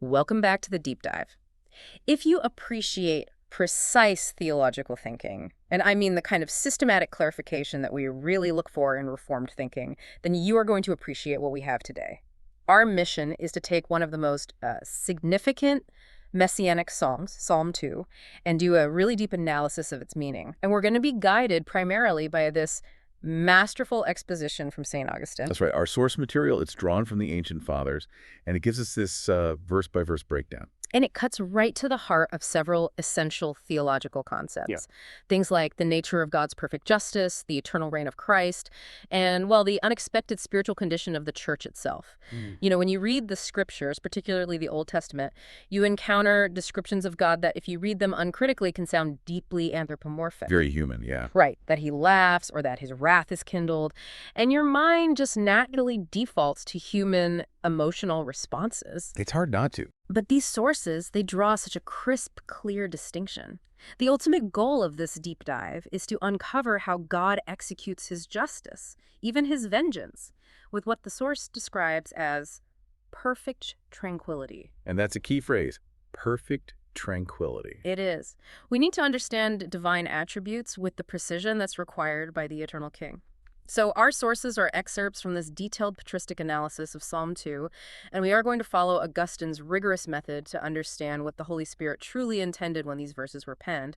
Welcome back to the deep dive. If you appreciate precise theological thinking, and I mean the kind of systematic clarification that we really look for in Reformed thinking, then you are going to appreciate what we have today. Our mission is to take one of the most significant messianic psalms, Psalm 2, and do a really deep analysis of its meaning. And we're going to be guided primarily by this masterful exposition from St. Augustine. That's right. Our source material, it's drawn from the ancient fathers, and it gives us this verse-by-verse breakdown. And it cuts right to the heart of several essential theological concepts. Yeah. Things like the nature of God's perfect justice, the eternal reign of Christ, and, well, the unexpected spiritual condition of the church itself. You know, when you read the scriptures, particularly the Old Testament, you encounter descriptions of God that, if you read them uncritically, can sound deeply anthropomorphic. Very human, yeah. Right, that he laughs or that his wrath is kindled. And your mind just naturally defaults to human emotional responses. It's hard not to. But these sources, they draw such a crisp, clear distinction. The ultimate goal of this deep dive is to uncover how God executes his justice, even his vengeance, with what the source describes as perfect tranquility. And that's a key phrase, perfect tranquility. It is. We need to understand divine attributes with the precision that's required by the eternal King. So our sources are excerpts from this detailed patristic analysis of Psalm 2, and we are going to follow Augustine's rigorous method to understand what the Holy Spirit truly intended when these verses were penned.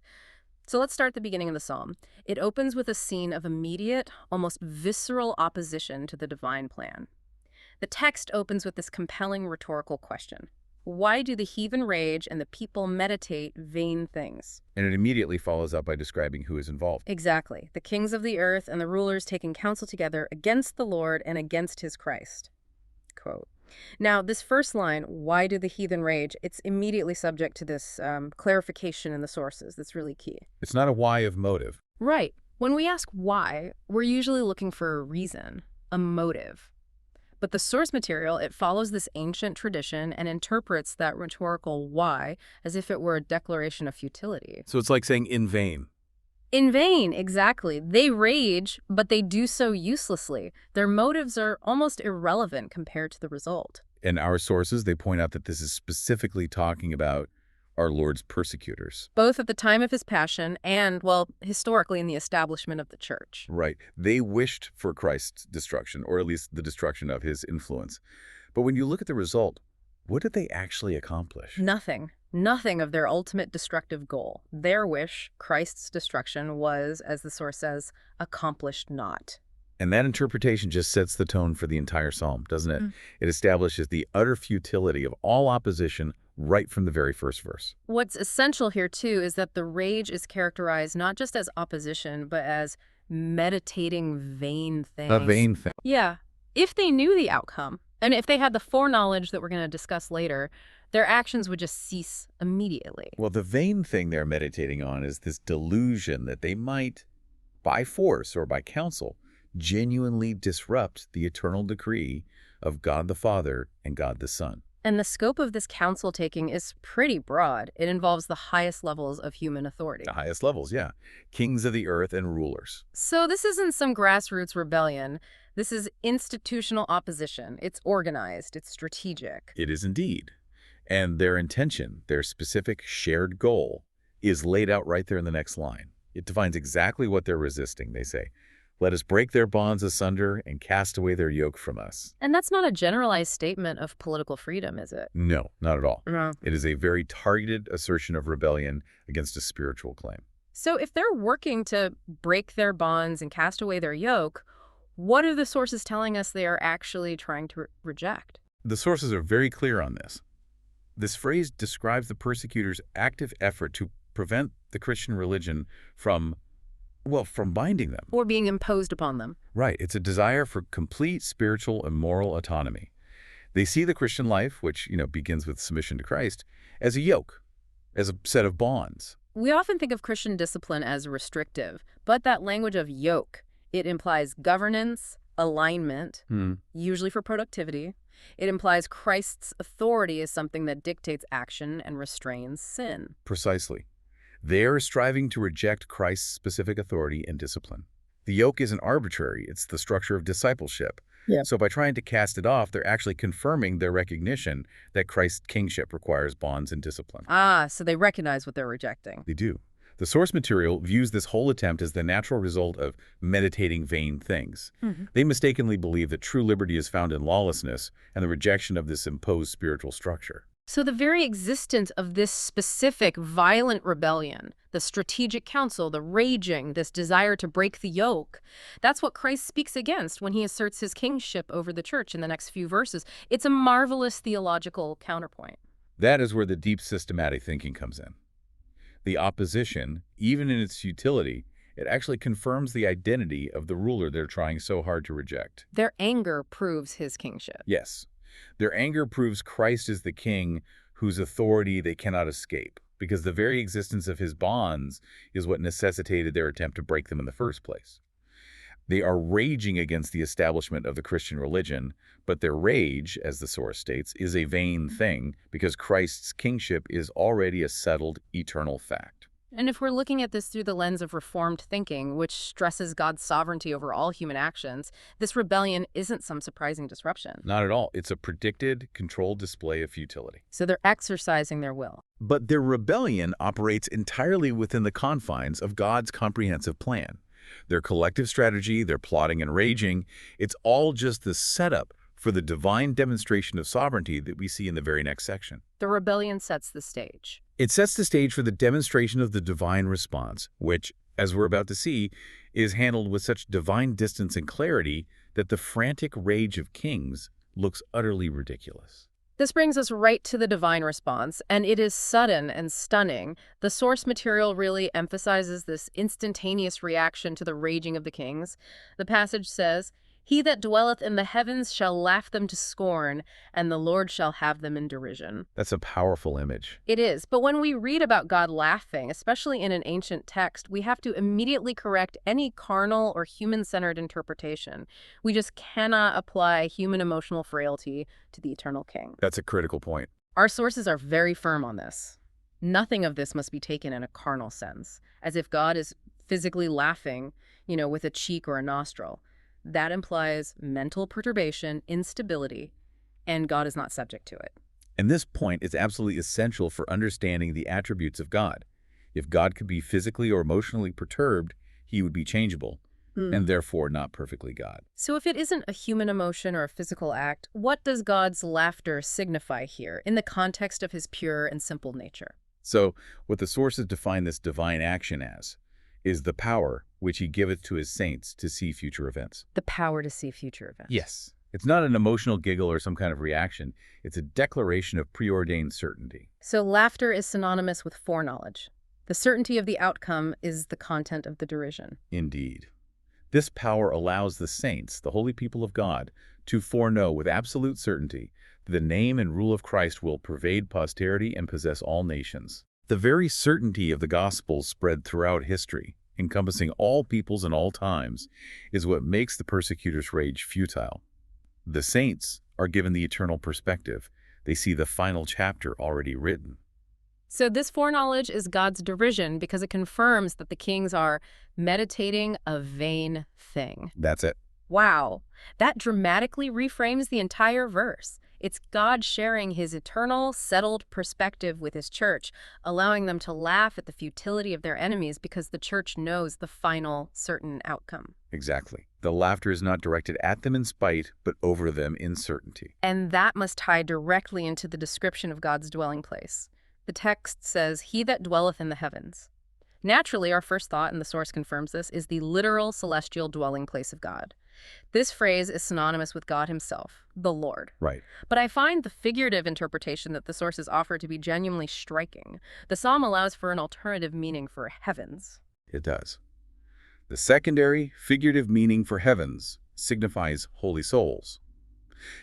So let's start at the beginning of the psalm. It opens with a scene of immediate, almost visceral opposition to the divine plan. The text opens with this compelling rhetorical question. Why do the heathen rage and the people meditate vain things? And it immediately follows up by describing who is involved. Exactly. The kings of the earth and the rulers taking counsel together against the Lord and against his Christ. Quote. Now, this first line, why do the heathen rage, it's immediately subject to this clarification in the sources. That's really key. It's not a why of motive. Right. When we ask why, we're usually looking for a reason, a motive. But the source material, it follows this ancient tradition and interprets that rhetorical why as if it were a declaration of futility. So it's like saying in vain. In vain, exactly. They rage, but they do so uselessly. Their motives are almost irrelevant compared to the result. In our sources, they point out that this is specifically talking about our Lord's persecutors. Both at the time of his passion and, well, historically in the establishment of the church. Right. They wished for Christ's destruction, or at least the destruction of his influence. But when you look at the result, what did they actually accomplish? Nothing. Nothing of their ultimate destructive goal. Their wish, Christ's destruction, was, as the source says, accomplished not. And that interpretation just sets the tone for the entire psalm, doesn't it? It establishes the utter futility of all opposition right from the very first verse. What's essential here, too, is that the rage is characterized not just as opposition, but as meditating vain things. A vain thing. Yeah. If they knew the outcome, and if they had the foreknowledge that we're going to discuss later, their actions would just cease immediately. Well, the vain thing they're meditating on is this delusion that they might, by force or by counsel, genuinely disrupt the eternal decree of God the Father and God the Son. And the scope of this counsel-taking is pretty broad. It involves the highest levels of human authority. The highest levels, yeah. Kings of the earth and rulers. So this isn't some grassroots rebellion. This is institutional opposition. It's organized. It's strategic. It is indeed. And their intention, their specific shared goal, is laid out right there in the next line. It defines exactly what they're resisting, they say. Let us break their bonds asunder and cast away their yoke from us. And that's not a generalized statement of political freedom, is it? No, not at all. No. It is a very targeted assertion of rebellion against a spiritual claim. So if they're working to break their bonds and cast away their yoke, what are the sources telling us they are actually trying to reject? The sources are very clear on this. This phrase describes the persecutors' active effort to prevent the Christian religion from binding them. Or being imposed upon them. Right. It's a desire for complete spiritual and moral autonomy. They see the Christian life, which, begins with submission to Christ, as a yoke, as a set of bonds. We often think of Christian discipline as restrictive, but that language of yoke, it implies governance, alignment, usually for productivity. It implies Christ's authority as something that dictates action and restrains sin. Precisely. They are striving to reject Christ's specific authority and discipline. The yoke isn't arbitrary. It's the structure of discipleship, Yeah. So by trying to cast it off, they're actually confirming their recognition that Christ's kingship requires bonds and discipline. Ah, so they recognize what they're rejecting. They do. The source material views this whole attempt as the natural result of meditating vain things. They mistakenly believe that true liberty is found in lawlessness and the rejection of this imposed spiritual structure. So the very existence of this specific violent rebellion, the strategic counsel, the raging, this desire to break the yoke, that's what Christ speaks against when he asserts his kingship over the church in the next few verses. It's a marvelous theological counterpoint. That is where the deep systematic thinking comes in. The opposition, even in its futility, it actually confirms the identity of the ruler they're trying so hard to reject. Their anger proves his kingship. Yes, their anger proves Christ is the king whose authority they cannot escape, because the very existence of his bonds is what necessitated their attempt to break them in the first place. They are raging against the establishment of the Christian religion, but their rage, as the source states, is a vain thing because Christ's kingship is already a settled, eternal fact. And if we're looking at this through the lens of Reformed thinking, which stresses God's sovereignty over all human actions, this rebellion isn't some surprising disruption. Not at all. It's a predicted, controlled display of futility. So they're exercising their will. But their rebellion operates entirely within the confines of God's comprehensive plan. Their collective strategy, their plotting and raging, it's all just the setup for the divine demonstration of sovereignty that we see in the very next section. The rebellion sets the stage. It sets the stage for the demonstration of the divine response, which, as we're about to see, is handled with such divine distance and clarity that the frantic rage of kings looks utterly ridiculous. This brings us right to the divine response, and it is sudden and stunning. The source material really emphasizes this instantaneous reaction to the raging of the kings. The passage says, "He that dwelleth in the heavens shall laugh them to scorn, and the Lord shall have them in derision." That's a powerful image. It is, but when we read about God laughing, especially in an ancient text, we have to immediately correct any carnal or human-centered interpretation. We just cannot apply human emotional frailty to the eternal king. That's a critical point. Our sources are very firm on this. Nothing of this must be taken in a carnal sense, as if God is physically laughing, with a cheek or a nostril. That implies mental perturbation, instability, and God is not subject to it. And this point is absolutely essential for understanding the attributes of God. If God could be physically or emotionally perturbed, he would be changeable, and therefore not perfectly God. So if it isn't a human emotion or a physical act, what does God's laughter signify here in the context of his pure and simple nature? So what the sources define this divine action as is the power which he giveth to his saints to see future events. The power to see future events. Yes. It's not an emotional giggle or some kind of reaction. It's a declaration of preordained certainty. So laughter is synonymous with foreknowledge. The certainty of the outcome is the content of the derision. Indeed. This power allows the saints, the holy people of God, to foreknow with absolute certainty that the name and rule of Christ will pervade posterity and possess all nations. The very certainty of the gospel spread throughout history, encompassing all peoples and all times, is what makes the persecutors' rage futile. The saints are given the eternal perspective. They see the final chapter already written. So this foreknowledge is God's derision because it confirms that the kings are meditating a vain thing. That's it. Wow, that dramatically reframes the entire verse. It's God sharing his eternal, settled perspective with his church, allowing them to laugh at the futility of their enemies because the church knows the final, certain outcome. Exactly. The laughter is not directed at them in spite, but over them in certainty. And that must tie directly into the description of God's dwelling place. The text says, "He that dwelleth in the heavens." Naturally, our first thought, and the source confirms this, is the literal celestial dwelling place of God. This phrase is synonymous with God himself, the Lord. Right. But I find the figurative interpretation that the sources offer to be genuinely striking. The psalm allows for an alternative meaning for heavens. It does. The secondary, figurative meaning for heavens signifies holy souls.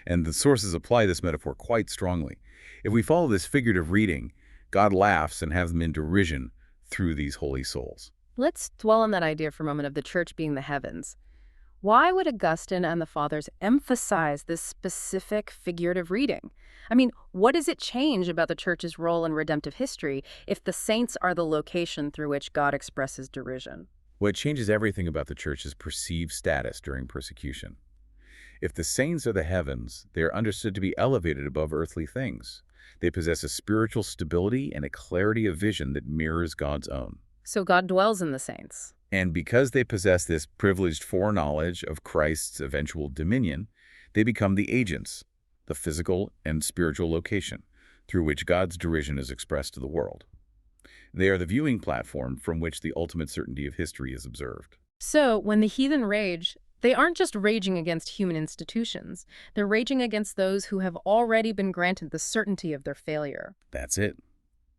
And the sources apply this metaphor quite strongly. If we follow this figurative reading, God laughs and has them in derision through these holy souls. Let's dwell on that idea for a moment of the church being the heavens. Why would Augustine and the Fathers emphasize this specific figurative reading? I mean, what does it change about the church's role in redemptive history if the saints are the location through which God expresses derision? Well, it changes everything about the church's perceived status during persecution. If the saints are the heavens, they are understood to be elevated above earthly things. They possess a spiritual stability and a clarity of vision that mirrors God's own. So God dwells in the saints. And because they possess this privileged foreknowledge of Christ's eventual dominion, they become the agents, the physical and spiritual location, through which God's derision is expressed to the world. They are the viewing platform from which the ultimate certainty of history is observed. So when the heathen rage, they aren't just raging against human institutions. They're raging against those who have already been granted the certainty of their failure. That's it.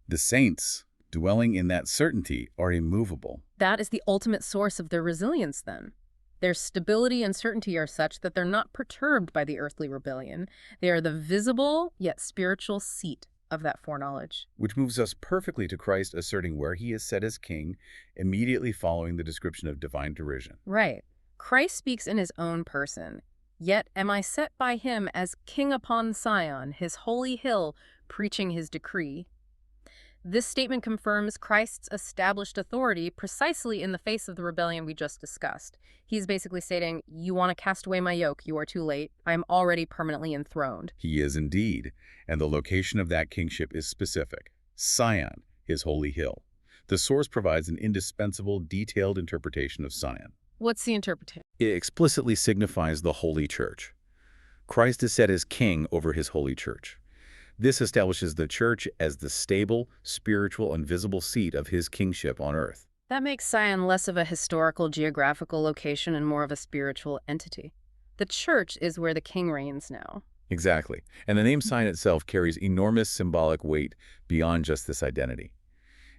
The saints, dwelling in that certainty, are immovable. That is the ultimate source of their resilience, then. Their stability and certainty are such that they're not perturbed by the earthly rebellion. They are the visible yet spiritual seat of that foreknowledge. Which moves us perfectly to Christ asserting where he is set as king, immediately following the description of divine derision. Right. Christ speaks in his own person. Yet am I set by him as king upon Sion, his holy hill, preaching his decree. This statement confirms Christ's established authority precisely in the face of the rebellion we just discussed. He's basically stating, you want to cast away my yoke, you are too late. I am already permanently enthroned. He is indeed, and the location of that kingship is specific. Sion, his holy hill. The source provides an indispensable, detailed interpretation of Sion. What's the interpretation? It explicitly signifies the Holy Church. Christ is set as king over his holy church. This establishes the church as the stable, spiritual, and visible seat of his kingship on earth. That makes Sion less of a historical, geographical location and more of a spiritual entity. The church is where the king reigns now. Exactly. And the name Sion itself carries enormous symbolic weight beyond just this identity.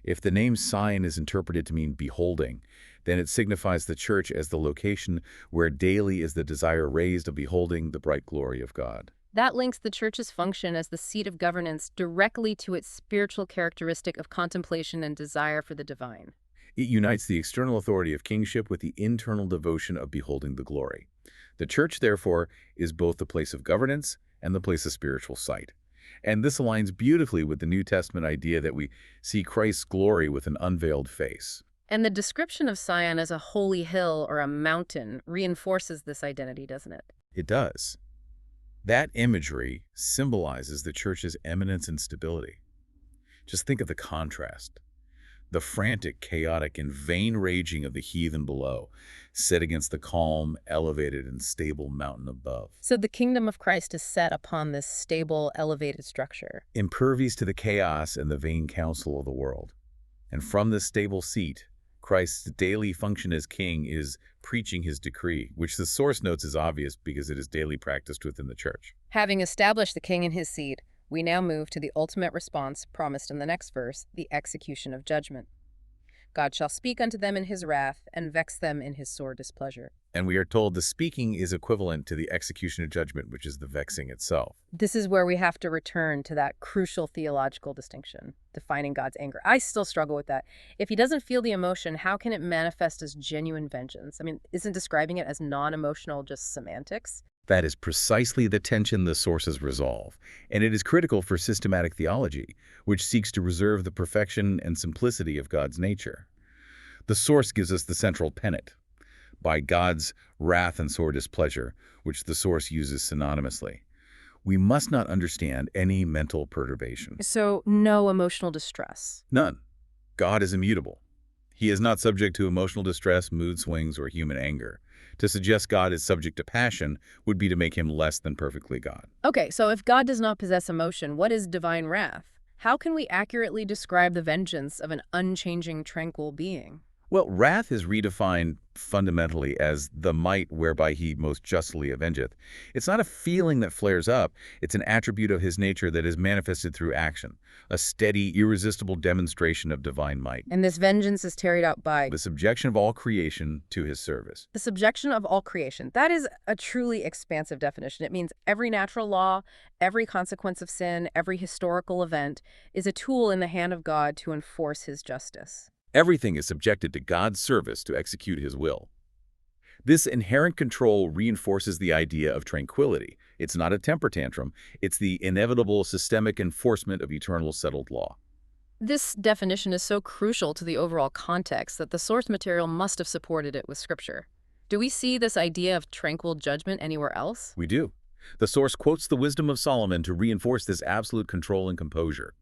If the name Sion is interpreted to mean beholding, then it signifies the church as the location where daily is the desire raised of beholding the bright glory of God. That links the church's function as the seat of governance directly to its spiritual characteristic of contemplation and desire for the divine. It unites the external authority of kingship with the internal devotion of beholding the glory. The church, therefore, is both the place of governance and the place of spiritual sight. And this aligns beautifully with the New Testament idea that we see Christ's glory with an unveiled face. And the description of Sion as a holy hill or a mountain reinforces this identity, doesn't it? It does. That imagery symbolizes the church's eminence and stability. Just think of the contrast. The frantic, chaotic, and vain raging of the heathen below, set against the calm, elevated, and stable mountain above. So the kingdom of Christ is set upon this stable, elevated structure. Impervious to the chaos and the vain counsel of the world. And from this stable seat, Christ's daily function as king is preaching his decree, which the source notes is obvious because it is daily practiced within the church. Having established the king in his seat, we now move to the ultimate response promised in the next verse, the execution of judgment. God shall speak unto them in his wrath, and vex them in his sore displeasure. And we are told the speaking is equivalent to the execution of judgment, which is the vexing itself. This is where we have to return to that crucial theological distinction, defining God's anger. I still struggle with that. If he doesn't feel the emotion, how can it manifest as genuine vengeance? I mean, isn't describing it as non-emotional just semantics? That is precisely the tension the sources resolve, and it is critical for systematic theology, which seeks to reserve the perfection and simplicity of God's nature. The source gives us the central tenet, by God's wrath and sore displeasure, which the source uses synonymously. We must not understand any mental perturbation. So, no emotional distress. None. God is immutable. He is not subject to emotional distress, mood swings, or human anger. To suggest God is subject to passion would be to make him less than perfectly God. Okay, so if God does not possess emotion, what is divine wrath? How can we accurately describe the vengeance of an unchanging, tranquil being? Well, wrath is redefined fundamentally as the might whereby he most justly avengeth. It's not a feeling that flares up. It's an attribute of his nature that is manifested through action, a steady, irresistible demonstration of divine might. And this vengeance is carried out by The subjection of all creation to his service. the subjection of all creation. That is a truly expansive definition. It means every natural law, every consequence of sin, every historical event is a tool in the hand of God to enforce his justice. Everything is subjected to God's service to execute his will. This inherent control reinforces the idea of tranquility. It's not a temper tantrum. It's the inevitable systemic enforcement of eternal settled law. This definition is so crucial to the overall context that the source material must have supported it with Scripture. Do we see this idea of tranquil judgment anywhere else? We do. The source quotes the wisdom of Solomon to reinforce this absolute control and composure.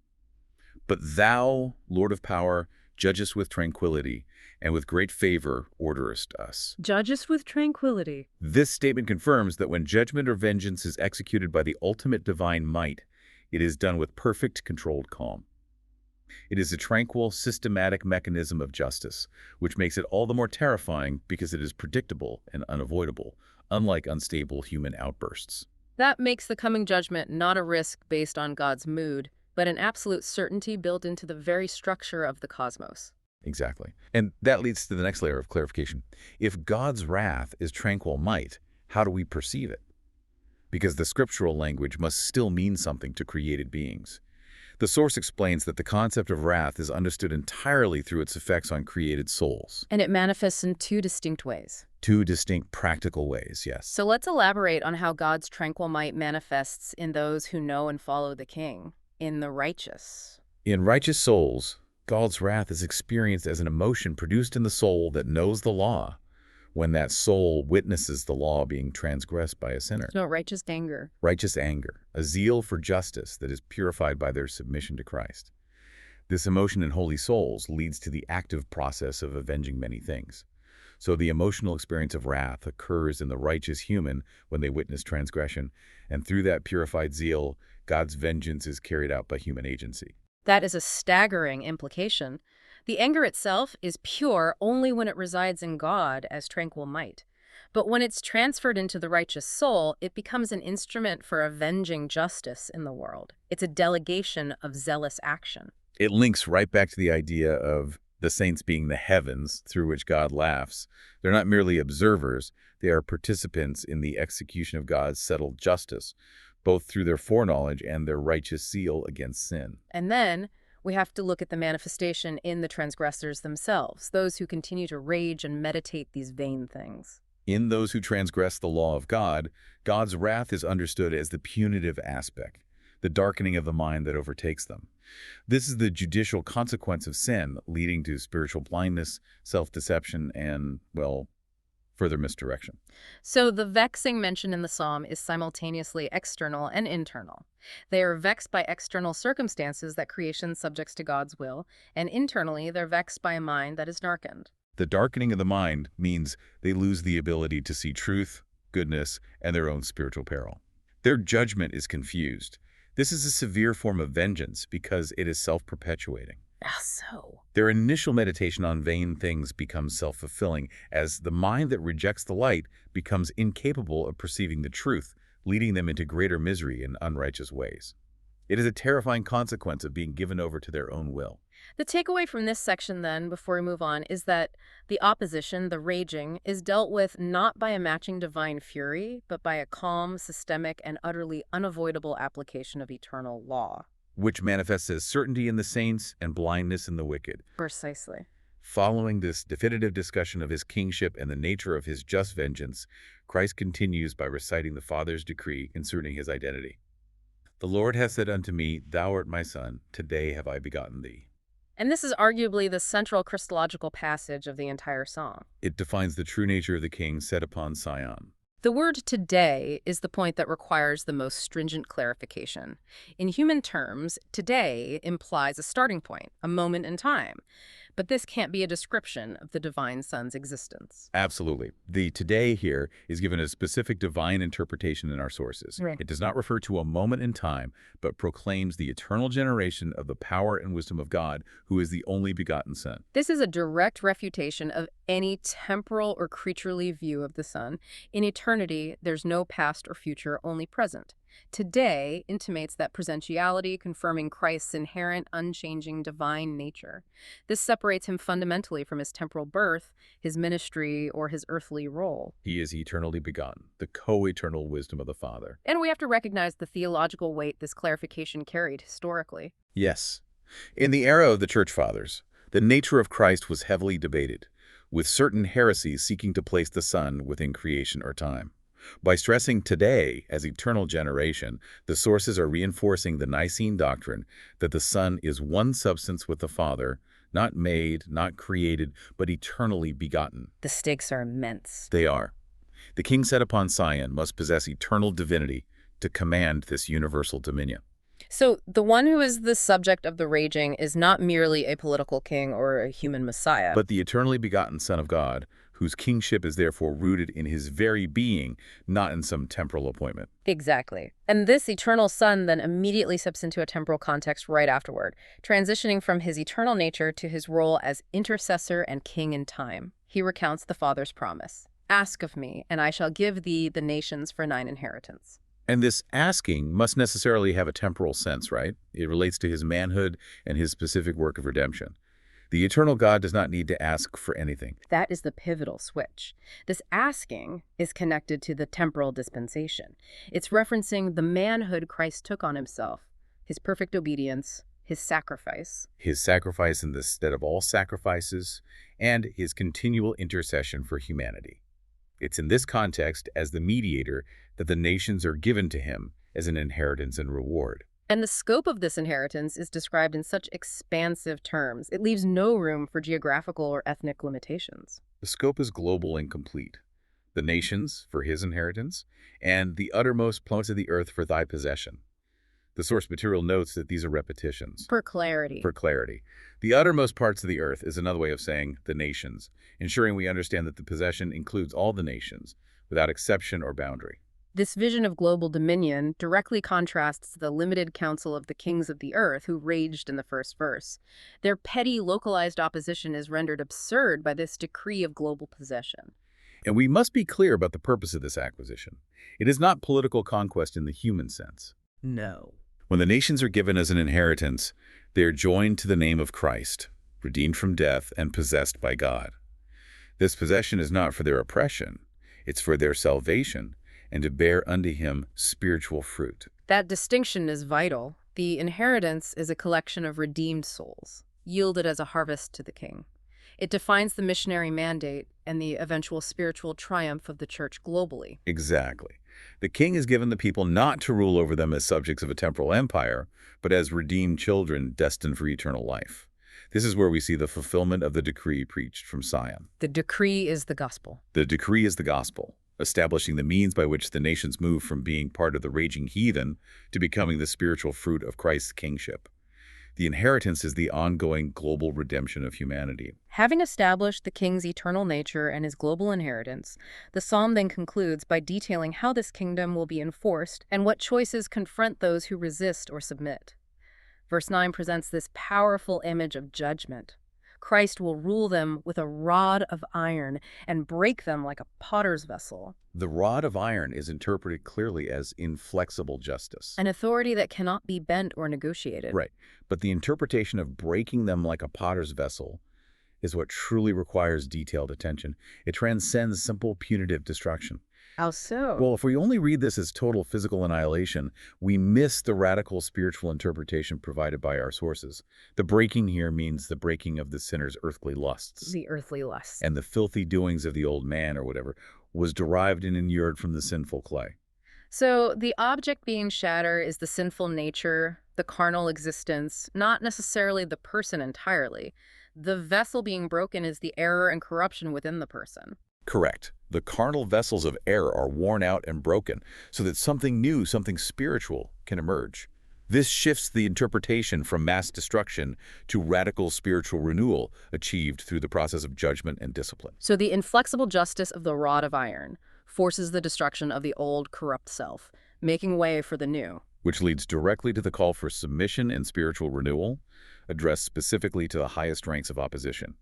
But thou, Lord of power, judgest with tranquility, and with great favor orderest us. Judge us with tranquility. This statement confirms that when judgment or vengeance is executed by the ultimate divine might, it is done with perfect, controlled calm. It is a tranquil, systematic mechanism of justice, which makes it all the more terrifying because it is predictable and unavoidable, unlike unstable human outbursts. That makes the coming judgment not a risk based on God's mood, but an absolute certainty built into the very structure of the cosmos. Exactly. And that leads to the next layer of clarification. If God's wrath is tranquil might, how do we perceive it? Because the scriptural language must still mean something to created beings. The source explains that the concept of wrath is understood entirely through its effects on created souls. And it manifests in two distinct ways. Two distinct practical ways, yes. So let's elaborate on how God's tranquil might manifests in those who know and follow the King, in the righteous. In righteous souls, God's wrath is experienced as an emotion produced in the soul that knows the law, when that soul witnesses the law being transgressed by a sinner. No, righteous anger. Righteous anger, a zeal for justice that is purified by their submission to Christ. This emotion in holy souls leads to the active process of avenging many things. So the emotional experience of wrath occurs in the righteous human when they witness transgression, and through that purified zeal, God's vengeance is carried out by human agency. That is a staggering implication. The anger itself is pure only when it resides in God as tranquil might. But when it's transferred into the righteous soul, it becomes an instrument for avenging justice in the world. It's a delegation of zealous action. It links right back to the idea of the saints being the heavens through which God laughs. They're not merely observers, they are participants in the execution of God's settled justice, both through their foreknowledge and their righteous zeal against sin. And then we have to look at the manifestation in the transgressors themselves, those who continue to rage and meditate these vain things. In those who transgress the law of God, God's wrath is understood as the punitive aspect, the darkening of the mind that overtakes them. This is the judicial consequence of sin, leading to spiritual blindness, self-deception, and, well, further misdirection. So the vexing mentioned in the psalm is simultaneously external and internal. They are vexed by external circumstances that creation subjects to God's will, and internally they're vexed by a mind that is darkened. The darkening of the mind means they lose the ability to see truth, goodness, and their own spiritual peril. Their judgment is confused. This is a severe form of vengeance because it is self-perpetuating. So? Their initial meditation on vain things becomes self-fulfilling as the mind that rejects the light becomes incapable of perceiving the truth, leading them into greater misery in unrighteous ways. It is a terrifying consequence of being given over to their own will. The takeaway from this section, then, before we move on, is that the opposition, the raging, is dealt with not by a matching divine fury, but by a calm, systemic, and utterly unavoidable application of eternal law. Which manifests as certainty in the saints and blindness in the wicked. Precisely. Following this definitive discussion of his kingship and the nature of his just vengeance, Christ continues by reciting the Father's decree concerning his identity. The Lord hath said unto me, Thou art my Son, today have I begotten thee. And this is arguably the central Christological passage of the entire song. It defines the true nature of the king set upon Sion. The word today is the point that requires the most stringent clarification. In human terms, today implies a starting point, a moment in time. But this can't be a description of the divine Son's existence. Absolutely. The today here is given a specific divine interpretation in our sources. Right. It does not refer to a moment in time, but proclaims the eternal generation of the power and wisdom of God, who is the only begotten Son. This is a direct refutation of any temporal or creaturely view of the Son. In eternity, there's no past or future, only present. Today intimates that presentiality, confirming Christ's inherent, unchanging divine nature. This separates him fundamentally from his temporal birth, his ministry, or his earthly role. He is eternally begotten, the co-eternal wisdom of the Father. And we have to recognize the theological weight this clarification carried historically. Yes. In the era of the Church Fathers, the nature of Christ was heavily debated, with certain heresies seeking to place the Son within creation or time. By stressing today as eternal generation, the sources are reinforcing the Nicene doctrine that the Son is one substance with the Father, not made, not created, but eternally begotten. The stakes are immense. They are. The king set upon Sion must possess eternal divinity to command this universal dominion. So the one who is the subject of the raging is not merely a political king or a human messiah. But the eternally begotten Son of God, whose kingship is therefore rooted in his very being, not in some temporal appointment. Exactly. And this eternal Son then immediately steps into a temporal context right afterward, transitioning from his eternal nature to his role as intercessor and king in time. He recounts the Father's promise. Ask of me, and I shall give thee the nations for thine inheritance. And this asking must necessarily have a temporal sense, right? It relates to his manhood and his specific work of redemption. The eternal God does not need to ask for anything. That is the pivotal switch. This asking is connected to the temporal dispensation. It's referencing the manhood Christ took on himself, his perfect obedience, his sacrifice. His sacrifice in the stead of all sacrifices, and his continual intercession for humanity. It's in this context, as the mediator, that the nations are given to him as an inheritance and reward. And the scope of this inheritance is described in such expansive terms. It leaves no room for geographical or ethnic limitations. The scope is global and complete. The nations for his inheritance, and the uttermost points of the earth for thy possession. The source material notes that these are repetitions. For clarity. For clarity. The uttermost parts of the earth is another way of saying the nations, ensuring we understand that the possession includes all the nations, without exception or boundary. This vision of global dominion directly contrasts the limited council of the kings of the earth who raged in the first verse. Their petty, localized opposition is rendered absurd by this decree of global possession. And we must be clear about the purpose of this acquisition. It is not political conquest in the human sense. No. When the nations are given as an inheritance, they are joined to the name of Christ, redeemed from death and possessed by God. This possession is not for their oppression, it's for their salvation, and to bear unto him spiritual fruit. That distinction is vital. The inheritance is a collection of redeemed souls, yielded as a harvest to the king. It defines the missionary mandate and the eventual spiritual triumph of the church globally. Exactly. The king is given the people not to rule over them as subjects of a temporal empire, but as redeemed children destined for eternal life. This is where we see the fulfillment of the decree preached from Sion. The decree is the gospel. The decree is the gospel, establishing the means by which the nations move from being part of the raging heathen to becoming the spiritual fruit of Christ's kingship. The inheritance is the ongoing global redemption of humanity. Having established the king's eternal nature and his global inheritance, the psalm then concludes by detailing how this kingdom will be enforced and what choices confront those who resist or submit. Verse 9 presents this powerful image of judgment. Christ will rule them with a rod of iron and break them like a potter's vessel. The rod of iron is interpreted clearly as inflexible justice. An authority that cannot be bent or negotiated. Right. But the interpretation of breaking them like a potter's vessel is what truly requires detailed attention. It transcends simple punitive destruction. How so? Well, if we only read this as total physical annihilation, we miss the radical spiritual interpretation provided by our sources. The breaking here means the breaking of the sinner's earthly lusts. The earthly lusts. And the filthy doings of the old man, or whatever, was derived and inured from the sinful clay. So the object being shattered is the sinful nature, the carnal existence, not necessarily the person entirely. The vessel being broken is the error and corruption within the person. Correct. The carnal vessels of error are worn out and broken so that something new, something spiritual, can emerge. This shifts the interpretation from mass destruction to radical spiritual renewal achieved through the process of judgment and discipline. So the inflexible justice of the rod of iron forces the destruction of the old, corrupt self, making way for the new. Which leads directly to the call for submission and spiritual renewal, addressed specifically to the highest ranks of opposition.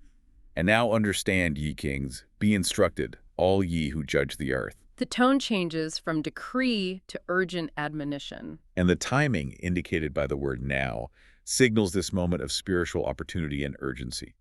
And now understand, ye kings, be instructed, all ye who judge the earth. The tone changes from decree to urgent admonition. And the timing, indicated by the word now, signals this moment of spiritual opportunity and urgency.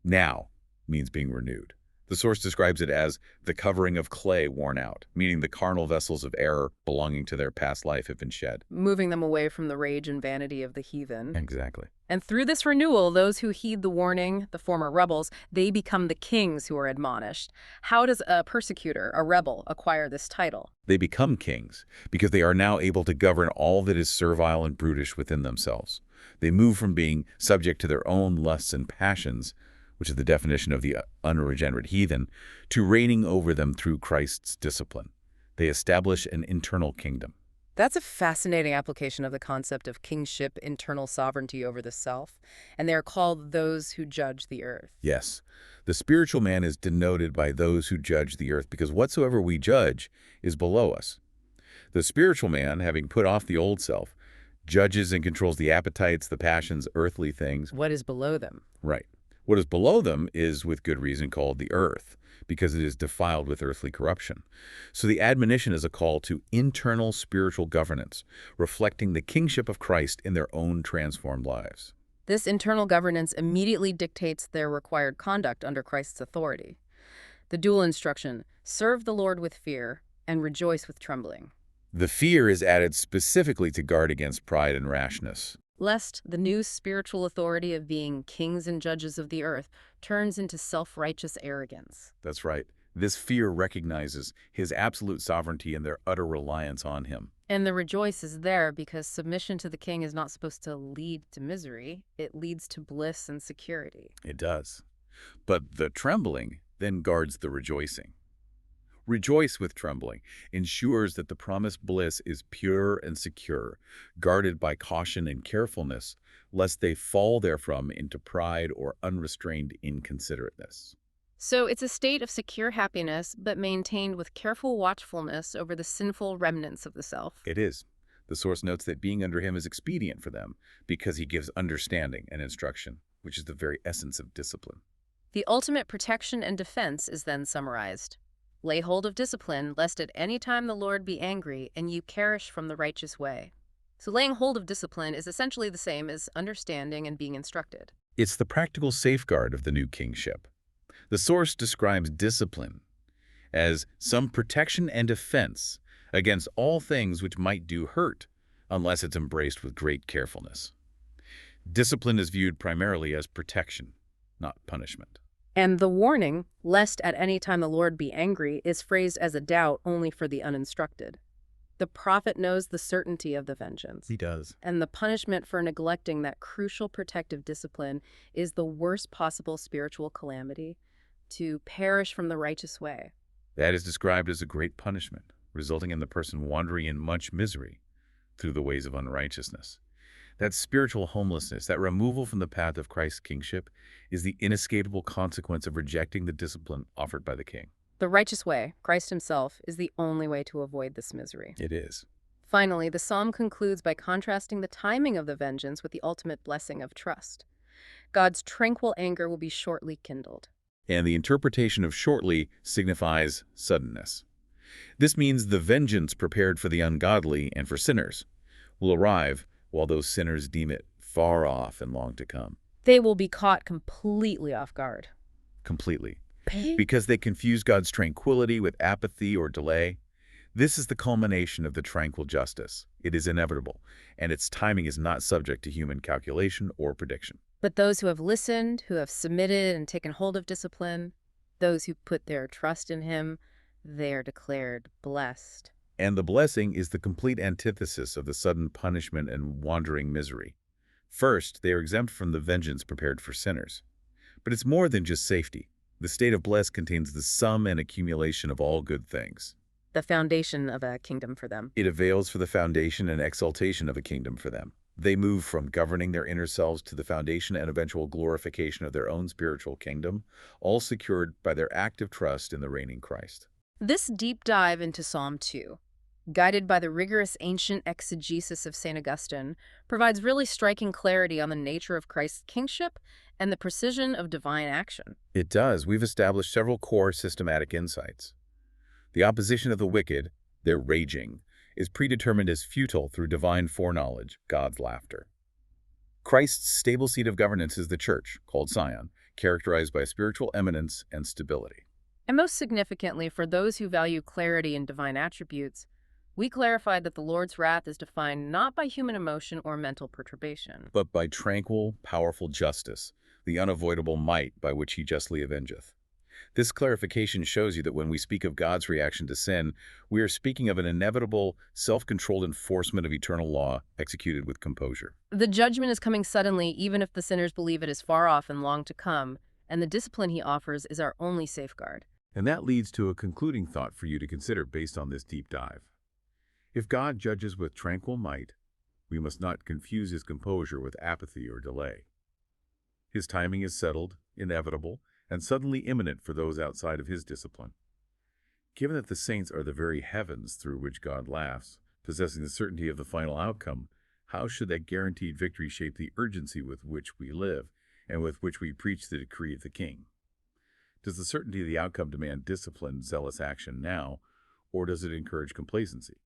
Now means being renewed. The source describes it as the covering of clay worn out, meaning the carnal vessels of error belonging to their past life have been shed. Moving them away from the rage and vanity of the heathen. Exactly. And through this renewal, those who heed the warning, the former rebels, they become the kings who are admonished. How does a persecutor, a rebel, acquire this title? They become kings because they are now able to govern all that is servile and brutish within themselves. They move from being subject to their own lusts and passions, which is the definition of the unregenerate heathen, to reigning over them through Christ's discipline. They establish an internal kingdom. That's a fascinating application of the concept of kingship, internal sovereignty over the self, and they are called those who judge the earth. Yes, the spiritual man is denoted by those who judge the earth, because whatsoever we judge is below us. The spiritual man, having put off the old self, judges and controls the appetites, the passions, earthly things. What is below them? Right. What is below them is, with good reason, called the earth, because it is defiled with earthly corruption. So the admonition is a call to internal spiritual governance, reflecting the kingship of Christ in their own transformed lives. This internal governance immediately dictates their required conduct under Christ's authority. The dual instruction, serve the Lord with fear and rejoice with trembling. The fear is added specifically to guard against pride and rashness. Lest the new spiritual authority of being kings and judges of the earth turns into self-righteous arrogance. That's right. This fear recognizes his absolute sovereignty and their utter reliance on him. And the rejoice is there because submission to the king is not supposed to lead to misery. It leads to bliss and security. It does. But the trembling then guards the rejoicing. Rejoice with trembling ensures that the promised bliss is pure and secure, guarded by caution and carefulness, lest they fall therefrom into pride or unrestrained inconsiderateness. So it's a state of secure happiness, but maintained with careful watchfulness over the sinful remnants of the self. It is. The source notes that being under him is expedient for them because he gives understanding and instruction, which is the very essence of discipline. The ultimate protection and defense is then summarized. Lay hold of discipline, lest at any time the Lord be angry and you perish from the righteous way. So laying hold of discipline is essentially the same as understanding and being instructed. It's the practical safeguard of the new kingship. The source describes discipline as some protection and defense against all things which might do hurt, unless it's embraced with great carefulness. Discipline is viewed primarily as protection, not punishment. And the warning, lest at any time the Lord be angry, is phrased as a doubt only for the uninstructed. The prophet knows the certainty of the vengeance. He does. And the punishment for neglecting that crucial protective discipline is the worst possible spiritual calamity, to perish from the righteous way. That is described as a great punishment, resulting in the person wandering in much misery through the ways of unrighteousness. That spiritual homelessness, that removal from the path of Christ's kingship, is the inescapable consequence of rejecting the discipline offered by the king. The righteous way, Christ himself, is the only way to avoid this misery. It is. Finally, the psalm concludes by contrasting the timing of the vengeance with the ultimate blessing of trust. God's tranquil anger will be shortly kindled. And the interpretation of shortly signifies suddenness. This means the vengeance prepared for the ungodly and for sinners will arrive while those sinners deem it far off and long to come. They will be caught completely off guard. Completely. Because they confuse God's tranquility with apathy or delay. This is the culmination of the tranquil justice. It is inevitable, and its timing is not subject to human calculation or prediction. But those who have listened, who have submitted and taken hold of discipline, those who put their trust in him, they are declared blessed. And the blessing is the complete antithesis of the sudden punishment and wandering misery. First, they are exempt from the vengeance prepared for sinners. But it's more than just safety. The state of blessed contains the sum and accumulation of all good things. The foundation of a kingdom for them. It avails for the foundation and exaltation of a kingdom for them. They move from governing their inner selves to the foundation and eventual glorification of their own spiritual kingdom, all secured by their active trust in the reigning Christ. This deep dive into Psalm 2, guided by the rigorous ancient exegesis of St. Augustine, provides really striking clarity on the nature of Christ's kingship and the precision of divine action. It does. We've established several core systematic insights. The opposition of the wicked, their raging, is predetermined as futile through divine foreknowledge, God's laughter. Christ's stable seat of governance is the church, called Sion, characterized by spiritual eminence and stability. And most significantly, for those who value clarity in divine attributes, we clarified that the Lord's wrath is defined not by human emotion or mental perturbation. But by tranquil, powerful justice, the unavoidable might by which he justly avengeth. This clarification shows you that when we speak of God's reaction to sin, we are speaking of an inevitable, self-controlled enforcement of eternal law executed with composure. The judgment is coming suddenly, even if the sinners believe it is far off and long to come, and the discipline he offers is our only safeguard. And that leads to a concluding thought for you to consider based on this deep dive. If God judges with tranquil might, we must not confuse his composure with apathy or delay. His timing is settled, inevitable, and suddenly imminent for those outside of his discipline. Given that the saints are the very heavens through which God laughs, possessing the certainty of the final outcome, how should that guaranteed victory shape the urgency with which we live and with which we preach the decree of the King? Does the certainty of the outcome demand disciplined, zealous action now, or does it encourage complacency?